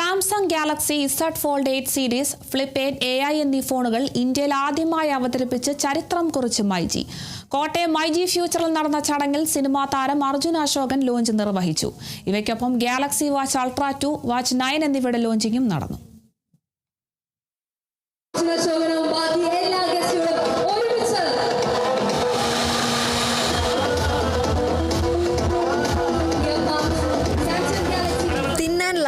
Samsung Galaxy Z Fold 8 series, flip 8 AI എന്നീ ഫോണുകൾ ഇന്ത്യയിൽ ആദ്യമായി അവതരിപ്പിച്ച് ചരിത്രം കുറിച്ച് മൈജി. കോട്ടയം മൈജി ഫ്യൂച്ചറിൽ നടന്ന ചടങ്ങിൽ സിനിമാ താരം അർജുൻ അശോകൻ ലോഞ്ച് നിർവഹിച്ചു. ഇവയ്ക്കൊപ്പം ഗാലക്സി വാച്ച് അൾട്രാ 2, വാച്ച് 9 എന്നിവയുടെ ലോഞ്ചിങ്ങും നടന്നു.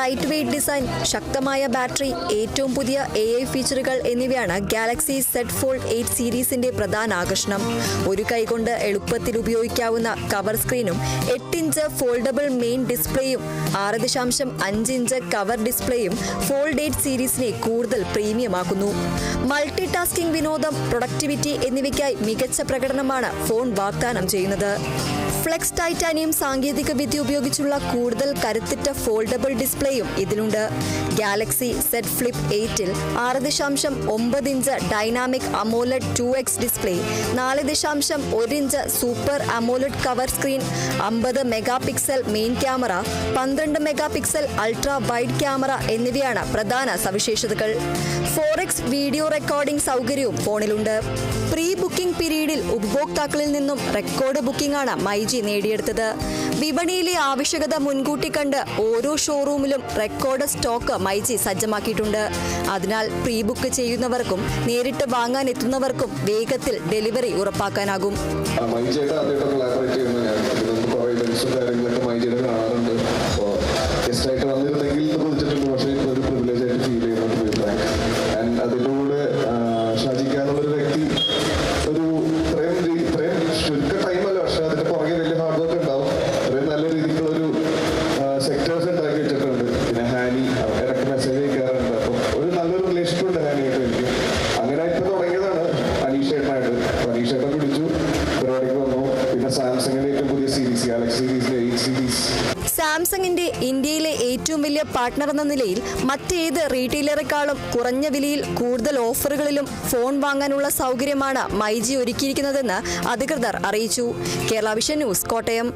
ലൈറ്റ് വെയ്റ്റ് ഡിസൈൻ, ശക്തമായ ബാറ്ററി, ഏറ്റവും പുതിയ AI ഫീച്ചറുകൾ എന്നിവയാണ് ഗാലക്സി Z Fold 8 സീരീസിന്റെ പ്രധാന ആകർഷണം. ഒരു കൈകൊണ്ട് എളുപ്പത്തിൽ ഉപയോഗിക്കാവുന്ന കവർ സ്ക്രീനും 8 ഇഞ്ച് ഫോൾഡബിൾ മെയിൻ ഡിസ്പ്ലേയും 6.5 ഇഞ്ച് കവർ ഡിസ്പ്ലേയും ഫോൾഡ് 8 സീരീസിനെ കൂടുതൽ പ്രീമിയമാക്കുന്നു. മൾട്ടി ടാസ്കിംഗ്, വിനോദം, പ്രൊഡക്ടിവിറ്റി എന്നിവയ്ക്കായി മികച്ച പ്രകടനമാണ് ഫോൺ വാഗ്ദാനം ചെയ്യുന്നത്. ഫ്ലെക്സ് ടൈറ്റാനിയം സാങ്കേതിക വിദ്യ ഉപയോഗിച്ചുള്ള കൂടുതൽ കരുത്തുറ്റ ഫോൾഡബിൾ ഡിസ്പ്ലേയും ഇതിലുണ്ട്. Galaxy Z Flip 8-ൽ 6.9 inch dynamic AMOLED 2x display, 4.1 inch super AMOLED cover screen, 50 mega pixel main camera, 12 mega pixel ultra wide camera എന്നിവയാണ് പ്രധാന സവിശേഷതകൾ. 4x വീഡിയോ റെക്കോർഡിംഗ് സൗകര്യവും ഫോണിലുണ്ട്. പ്രീ ബുക്കിംഗ് പീരീഡിൽ ഉപഭോക്താക്കളിൽ നിന്നും റെക്കോർഡ് ബുക്കിംഗ് ആണ് മൈജി നേടിയെടുത്തത്. വിപണിയിലെ ആവശ്യകത മുൻകൂട്ടി കണ്ട് ഓരോ ഷോറൂമിലും റെക്കോർഡ് സ്റ്റോക്ക് മൈജി സജ്ജമാക്കിയിട്ടുണ്ട്. അതിനാൽ പ്രീ ബുക്ക് ചെയ്യുന്നവർക്കും നേരിട്ട് വാങ്ങാൻ എത്തുന്നവർക്കും വേഗത്തിൽ ഡെലിവറി ഉറപ്പാക്കാനാകും. സാംസങ്ങിന്റെ ഇന്ത്യയിലെ ഏറ്റവും വലിയ പാർട്ട്ണർ എന്ന നിലയിൽ മറ്റേത് റീറ്റെയിലറെക്കാളും കുറഞ്ഞ വിലയിൽ കൂടുതൽ ഓഫറുകളിലും ഫോൺ വാങ്ങാനുള്ള സൗകര്യമാണ് മൈജി ഒരുക്കിയിരിക്കുന്നതെന്ന് അധികൃതർ അറിയിച്ചു. Kerala vision news, Kottayam.